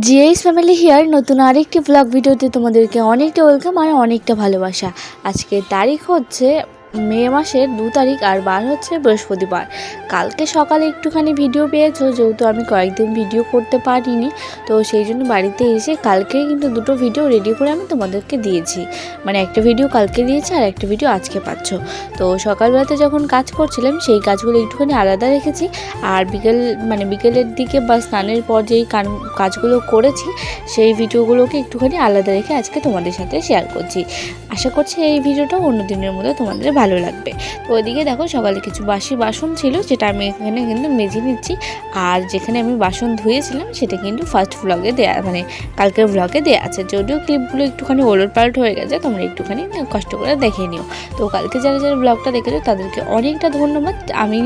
GS family here নতুন আরেকটি blog ভিডিওতে তোমাদেরকে অনেকটা ওয়েলকাম আর অনেকটা ভালোবাসা। আজকে তারিখ হচ্ছে মে মাসের 2 তারিখ আর বার হচ্ছে বৃহস্পতিবার। কালকে সকালে একটুখানি ভিডিও পেয়েছো, যেহেতু আমি কয়েকদিন ভিডিও করতে পারিনি, তো সেই জন্য বাড়িতে এসে কালকে কিন্তু দুটো ভিডিও রেডি করে আমি তোমাদেরকে দিয়েছি। মানে একটা ভিডিও কালকে দিয়েছি আর একটা ভিডিও আজকে পাচ্ছ। তো সকালবেলাতে যখন কাজ করছিলাম সেই কাজগুলো একটুখানি আলাদা রেখেছি, আর বিকেলের দিকে বা স্নানের পর যেই কাজগুলো করেছি সেই ভিডিওগুলোকে একটুখানি আলাদা রেখে আজকে তোমাদের সাথে শেয়ার করছি। আশা করছি এই ভিডিওটা অন্য দিনের মতো তোমাদের ভালো লাগবে। তো ওইদিকে দেখো সকালে কিছু বাসি বাসন ছিল, যেটা আমি এখানে কিন্তু মেজে নিচ্ছি। আর যেখানে আমি বাসন ধুয়েছিলাম সেটা কিন্তু ফার্স্ট ব্লগে দেয়া, মানে কালকের ব্লগে দেওয়া আছে। যদিও ক্লিপগুলো একটুখানি ওলটপালট হয়ে গেছে, তোমরা একটুখানি কষ্ট করে দেখে নিও। তো কালকে যারা যারা ব্লগটা দেখেছো তাদেরকে অনেকটা ধন্যবাদ। আমি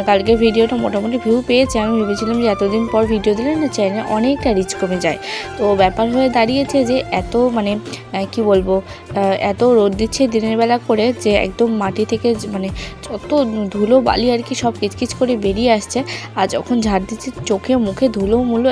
কালকের ভিডিওটা মোটামুটি ভিউ পেয়েছি। আমি ভেবেছিলাম যে এতদিন পর ভিডিও দিলে না চ্যানেলে অনেকটা রিচ কমে যায়। তো ব্যাপার হয়ে দাঁড়িয়েছে যে এত কি বলবো, এত রোদ দিচ্ছে দিনের বেলা করে যে একদম মাটি থেকে মানে যত ধুলো বালি আর কি সব কিচকিচ করে বেরিয়ে আসছে। আর যখন ঝাড় দিচ্ছে চোখে মুখে ধুলো মুলো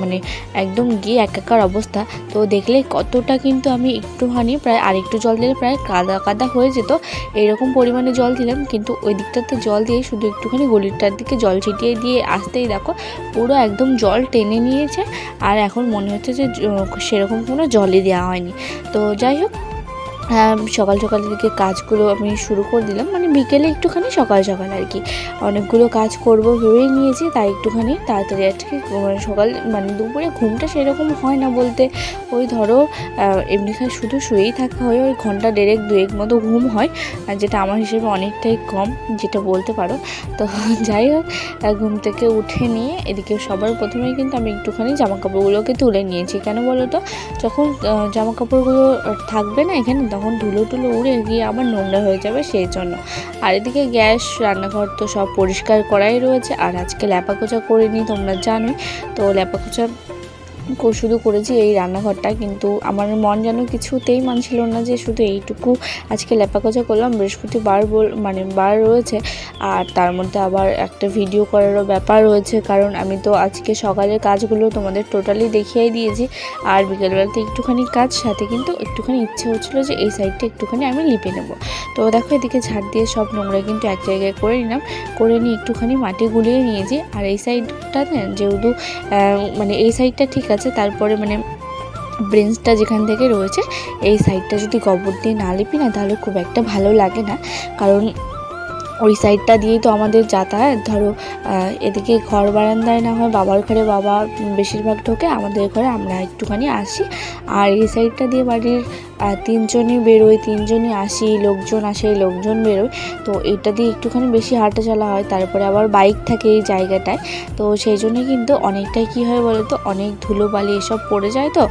মানে একদম গিয়ে একাকার অবস্থা। তো দেখলে কতটা কিন্তু আমি একটুখানি প্রায় আরেকটু জল দিলে প্রায় কাদা কাদা হয়ে যেত, এইরকম পরিমাণে জল দিলাম। কিন্তু ওই দিকটাতে জল দিয়ে শুধু একটুখানি গলিটার দিকে জল ছিটিয়ে দিয়ে আসতেই দেখো পুরো একদম জল টেনে নিয়েছে। আর এখন মনে হচ্ছে যে সেরকম কোনো জলই দেওয়া হয়নি। তো যাই হোক, সকাল সকালের দিকে কাজগুলো আমি শুরু করে দিলাম, মানে বিকেলে একটুখানি সকাল সকাল আর কি অনেকগুলো কাজ করব ভেবেই নিয়েছি, তাই একটুখানি তাড়াতাড়ি আজকে সকাল মানে দুপুরে ঘুমটা সেরকম হয় না বলতে, ওই ধরো এমনিখানে শুধু শুয়েই থাকা হয়, ওই ঘন্টা দেড়েক দুয়েক মতো ঘুম হয়, যেটা আমার হিসেবে অনেকটাই কম যেটা বলতে পারো। তো যাই হোক, ঘুম থেকে উঠে নিয়ে এদিকে সবার প্রথমেই কিন্তু আমি একটুখানি জামা কাপড়গুলোকে তুলে নিয়েছি। কেন বলো তো, যখন জামা কাপড়গুলো থাকবে না এখানে তখন ধুলো টুলো উড়ে গিয়ে আবার নোংরা হয়ে যাবে, সেই জন্য। আর এদিকে গ্যাস রান্নাঘর তো সব পরিষ্কার করাই রয়েছে। আর আজকে ল্যাপাকোচা করে নিই, তোমরা জানোই। তো ল্যাপাকোচা শুধু করেছি এই রান্নাঘরটা, কিন্তু আমার মন যেন কিছুতেই মানছিল না যে শুধু এইটুকু আজকে লেপাকোচা করলাম। বৃহস্পতিবার বার রয়েছে, আর তার মধ্যে আবার একটা ভিডিও করারও ব্যাপার রয়েছে, কারণ আমি তো আজকে সকালের কাজগুলো তোমাদের টোটালি দেখিয়ে দিয়েছি। আর বিকেলবেলাতে একটুখানি কাজ, সাথে কিন্তু একটুখানি ইচ্ছে হচ্ছিলো যে এই সাইডটা একটুখানি আমি লিপে নেব। তো দেখো এদিকে ঝাড় দিয়ে সব নোংরা কিন্তু এক জায়গায় করে নিলাম, করে নিয়ে একটুখানি মাটি গুলিয়ে নিয়েছি। আর এই সাইডটাতে যেহেতু মানে এই সাইডটা ঠিক আছে, তারপরে মানে ব্রেঞ্চটা যেখান থেকে রয়েছে এই সাইডটা যদি গোবর দিয়ে না লিপি না তাহলে খুব একটা ভালো লাগে না, কারণ ওই সাইডটা দিয়েই তো আমাদের যাতায়াত। ধরো এদিকে ঘর বারান্দায় না হয় বাবার ঘরে বাবা বেশিরভাগ ঢোকে, আমাদের ঘরে আমরা একটুখানি আসি। আর এই সাইডটা দিয়ে বাড়ির তিনজনই বেরোয়, তিনজনই আসি, লোকজন আসে লোকজন বেরোয়। তো এইটা দিয়ে একটুখানি বেশি হাঁটা চলা হয়, তারপরে আবার বাইক থাকে এই জায়গাটায়। তো সেই জন্যই কিন্তু অনেকটাই কী হয় বলো তো, অনেক ধুলো বালি এসব পড়ে যায়। তো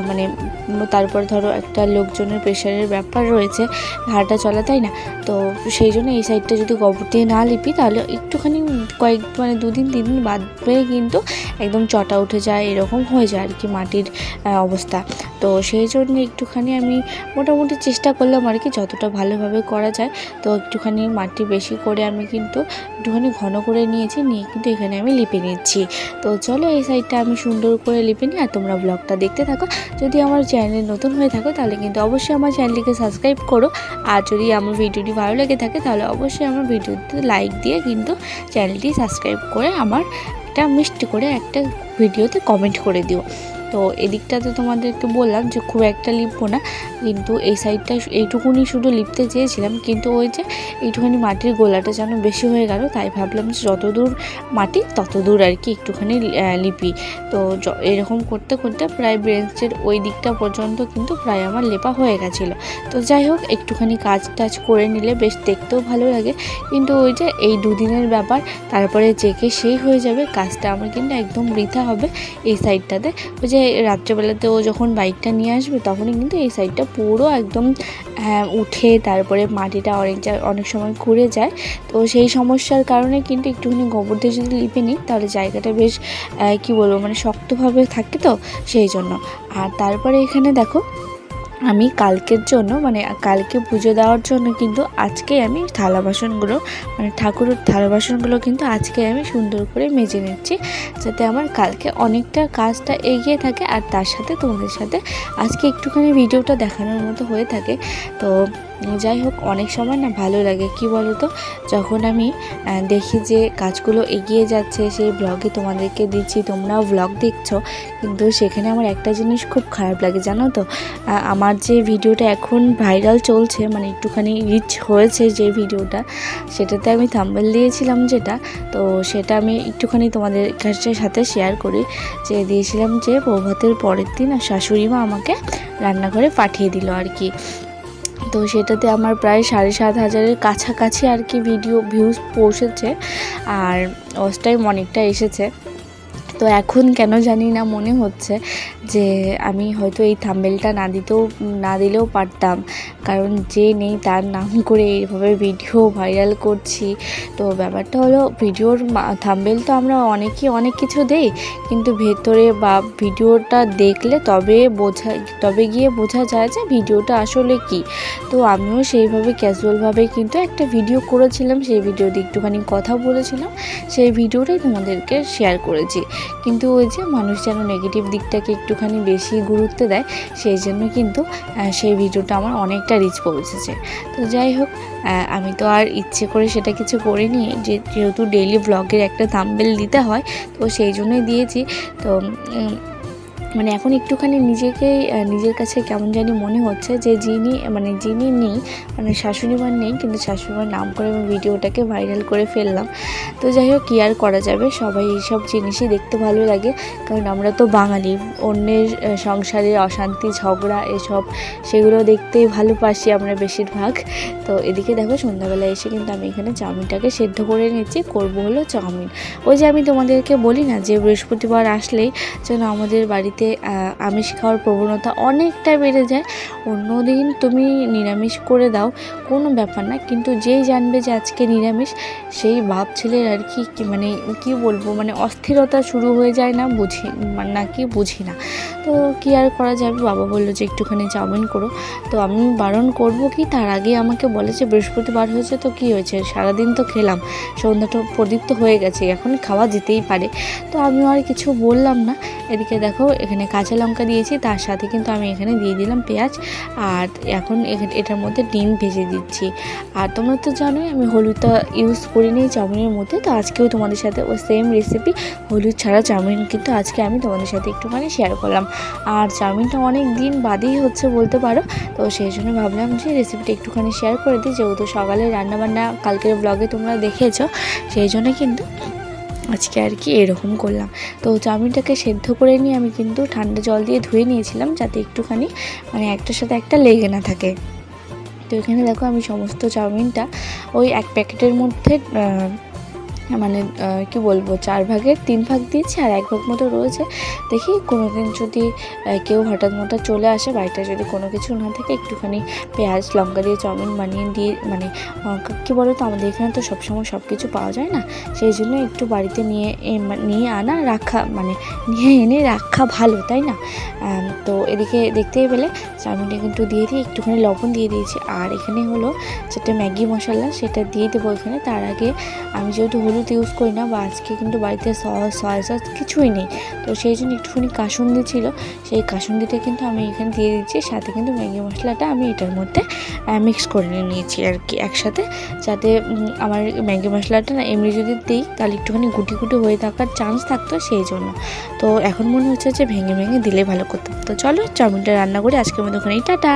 মানে তারপর ধরো একটা লোকজনের প্রেশারের ব্যাপার রয়েছে হাঁটা চলা, তাই না? তো সেই জন্য এই সাইডটা যদি গোবর দিয়ে না লিপি তাহলে একটুখানি মানে 2 দিন 3 দিন বাদ পেয়ে কিন্তু একদম চটা উঠে যায়, এরকম হয়ে যায় আর কি মাটির অবস্থা। তো সেই জন্য একটুখানি আমি মোটামুটি চেষ্টা করলাম আর কি যতটা ভালোভাবে করা যায়। তো একটুখানি মাটি বেশি করে আমি কিন্তু একটুখানি ঘন করে নিয়েছি, নিয়ে কিন্তু এখানে আমি লিপে নিচ্ছি। তো চলো এই সাইডটা আমি সুন্দর করে লিপে নিই, আর তোমরা ব্লগটা দেখতে থাকো। যদি আমার চ্যানেলে নতুন হয়ে থাকো তাহলে কিন্তু অবশ্যই আমার চ্যানেলটিকে সাবস্ক্রাইব করো, আর যদি আমার ভিডিওটি ভালো লেগে থাকে তাহলে অবশ্যই আমার ভিডিওতে লাইক দিয়ে কিন্তু চ্যানেলটি সাবস্ক্রাইব করে আমার একটা মিষ্টি করে একটা ভিডিওতে কমেন্ট করে দিও। তো এদিকটাতে তোমাদেরকে বললাম যে খুব একটা লিপবো না, কিন্তু এই সাইডটা এইটুকুনি শুধু লিপতে চেয়েছিলাম, কিন্তু ওই যে এইটুখানি মাটির গোলাটা যেন বেশি হয়ে গেল, তাই ভাবলাম যে যত দূর মাটি তত দূর আর কি একটুখানি লিপি। তো এরকম করতে করতে প্রায় ব্রেঞ্চের ওই দিকটা পর্যন্ত কিন্তু প্রায় আমার লেপা হয়ে গেছিলো। তো যাই হোক, একটুখানি কাজ টাজ করে নিলে বেশ দেখতেও ভালো লাগে, কিন্তু ওই যে এই 2 দিনের ব্যাপার, তারপরে চেকে সেই হয়ে যাবে, কাজটা আমার কিন্তু একদম বৃথা হবে এই সাইডটাতে। ওই যে রাত্রেবেলাতে ও যখন বাইকটা নিয়ে আসবে তখনই কিন্তু এই সাইডটা পুরো একদম উঠে তারপরে মাটিটা অনেক সময় ঘুরে যায়। তো সেই সমস্যার কারণে কিন্তু একটুখানি গোবর দিয়ে যদি লিপে নিই তাহলে জায়গাটা বেশ কি বলবো মানে শক্তভাবে থাকে, তো সেই জন্য। আর তারপরে এখানে দেখো আমি কালকের জন্য মানে কালকে পুজো দেওয়ার জন্য কিন্তু আজকে আমি থালা বাসনগুলো মানে ঠাকুরের থালা বাসনগুলো কিন্তু আজকে আমি সুন্দর করে মেজে নিচ্ছি, যাতে আমার কালকে অনেকটা কাজটা এগিয়ে থাকে আর তার সাথে তোমাদের সাথে আজকে একটুখানি ভিডিওটা দেখানোর মতো হয়ে থাকে। তো যাই হোক, অনেক সময় না ভালো লাগে কি বলো তো, যখন আমি দেখি যে কাজগুলো এগিয়ে যাচ্ছে, সেই ব্লগে তোমাদেরকে দিচ্ছি, তোমরাও ব্লগ দেখছো, কিন্তু সেখানে আমার একটা জিনিস খুব খারাপ লাগে জানো তো। আমার যে ভিডিওটা এখন ভাইরাল চলছে, মানে একটুখানি রিচ হয়েছে যে ভিডিওটা, সেটাতে আমি থাম্বনেল দিয়েছিলাম যেটা, তো সেটা আমি একটুখানি তোমাদের কাছে সাথে শেয়ার করি। যে দিয়েছিলাম যে প্রভাতের পরের দিন শাশুড়ি মা আমাকে রান্নাঘরে পাঠিয়ে দিল আর কি। তো সেটাতে আমার প্রায় 7,500-এর কাছাকাছি আর কি ভিউজ পৌঁছেছে, আর ওয়াচ টাইম অনেকটা এসেছে। তো এখন কেন জানি না মনে হচ্ছে যে আমি হয়তো এই থাম্বনেলটা না দিলেও পারতাম, কারণ যে নেই তার নাম করে এইভাবে ভিডিও ভাইরাল করছি। তো ব্যাপারটা হলো, ভিডিওর থাম্বনেল তো আমরা অনেকেই অনেক কিছু দেই, কিন্তু ভেতরে বা ভিডিওটা দেখলে তবে গিয়ে বোঝা যায় যে ভিডিওটা আসলে কি। তো আমিও সেইভাবে ক্যাজুয়ালভাবে কিন্তু একটা ভিডিও করেছিলাম, সেই ভিডিওতে একটুখানি কথা বলেছিলাম, সেই ভিডিওটাই তোমাদেরকে শেয়ার করেছি। কিন্তু ওই যে মানুষ যেন নেগেটিভ দিকটাকে একটুখানি বেশি গুরুত্ব দেয়, সেই জন্য কিন্তু সেই ভিডিওটা আমার অনেকটা রিচ পৌঁছেছে। তো যাই হোক, আমি তো আর ইচ্ছে করে সেটা কিছু করিনি, যেহেতু ডেইলি ব্লগের একটা থাম্বনেল দিতে হয়, তো সেই জন্যই দিয়েছি। তো মানে এখন একটুখানি নিজের কাছে কেমন জানি মনে হচ্ছে যে যিনি নেই, মানে শাশুড়িমার নেই, কিন্তু শাশুড়িমার নাম করে আমি ভিডিওটাকে ভাইরাল করে ফেললাম। তো যাই হোক, কি আর করা যাবে, সবাই এইসব জিনিসই দেখতে ভালো লাগে, কারণ আমরা তো বাঙালি, অন্যের সংসারে অশান্তি ঝগড়া এসব সেগুলো দেখতেই ভালোবাসি আমরা বেশিরভাগ। তো এদিকে দেখো, সন্ধ্যাবেলা এসে কিন্তু আমি এখানে চাউমিনটাকে সেদ্ধ করে নিচ্ছি, করবো হলো চাউমিন। ওই যে আমি তোমাদেরকে বলি না যে বৃহস্পতিবার আসলেই যেন আমাদের বাড়িতে আমিষ খাওয়ার প্রবণতা অনেকটা বেড়ে যায়। অন্য দিন তুমি নিরামিষ করে দাও, কোনো ব্যাপার না, কিন্তু যেই জানবে যে আজকে নিরামিষ, সেই বাপ ছেলের আর কি মানে কি বলবো, মানে অস্থিরতা শুরু হয়ে যায় না, বুঝি না। তো কি আর করা যাবে, বাবা বললো যে একটুখানি চাউমিন করো। তো আমি বারণ করব কি, তার আগে আমাকে বলে যে বৃহস্পতিবার হয়েছে তো কি হয়েছে, সারাদিন তো খেলাম, সন্ধ্যাটা প্রদীপ তো হয়ে গেছে, এখন খাওয়া যেতেই পারে। তো আমিও আর কিছু বললাম না। এদিকে দেখো, এখানে কাঁচা লঙ্কা দিয়েছি, তার সাথে কিন্তু আমি এখানে দিয়ে দিলাম পেঁয়াজ, আর এখন এটার মধ্যে ডিম ভেজে দিচ্ছি। আর তোমরা তো জানোই আমি হলুদটা ইউজ করি নি চাউমিনের মধ্যে, তো আজকেও তোমাদের সাথে ওই সেম রেসিপি, হলুদ ছাড়া চাউমিন কিন্তু আজকে আমি তোমাদের সাথে একটুখানি শেয়ার করলাম। আর চাউমিনটা অনেক দিন বাদেই হচ্ছে বলতে পারো, তো সেই জন্য ভাবলাম যে রেসিপিটা একটুখানি শেয়ার করে দিই, যেহেতু সকালে রান্নাবান্না কালকের ব্লগে তোমরা দেখেছো, সেই জন্য কিন্তু আজকে আর কি এরকম করলাম। তো চাউমিনটাকে সেদ্ধ করে নিয়ে আমি কিন্তু ঠান্ডা জল দিয়ে ধুয়ে নিয়েছিলাম, যাতে একটুখানি মানে একটার সাথে একটা লেগে না থাকে। তো এখানে দেখো, আমি সমস্ত চাউমিনটা ওই এক প্যাকেটের মধ্যে মানে কি বলবো, 4 ভাগের 3 ভাগ দিয়েছি, আর 1 ভাগ মতো রয়েছে। দেখি কোনো দিন যদি কেউ হঠাৎ চলে আসে, বাড়িতে যদি কোনো কিছু না থাকে, একটুখানি পেঁয়াজ লঙ্কা দিয়ে চাউমিন বানিয়ে দিয়ে, মানে কী বলো তো, আমাদের এখানে তো সবসময় সব কিছু পাওয়া যায় না, সেই জন্য একটু বাড়িতে নিয়ে এনে রাখা ভালো, তাই না? তো এদিকে দেখতেই পেলে চাউমিনটা কিন্তু দিয়ে দিয়ে একটুখানি লবণ দিয়ে দিয়েছি, আর এখানে হলো যেটা ম্যাগি মশলা, সেটা দিয়ে দেবো এখানে। তার আগে আমি যেহেতু হলুদ ইউজ করি না, বা আজকে কিন্তু বাড়িতে সয়া সস কিছুই নেই, তো সেই জন্য একটুখানি কাসুন্দি ছিল, সেই কাসুন্দিটা কিন্তু আমি এখানে দিয়ে দিচ্ছি, সাথে কিন্তু ম্যাগি মশলাটা আমি এটার মধ্যে মিক্স করে নিয়েছি আর কি একসাথে, যাতে আমার ম্যাগি মশলাটা না এমনি যদি দিই তাহলে একটুখানি গুটি গুটি হয়ে থাকার চান্স থাকতো, সেই জন্য। তো এখন মনে হচ্ছে যে ভেঙে দিলে ভালো করতাম। তো চলো চাউমিনটা রান্না করে আজকের মতো ওখানেই টাটা।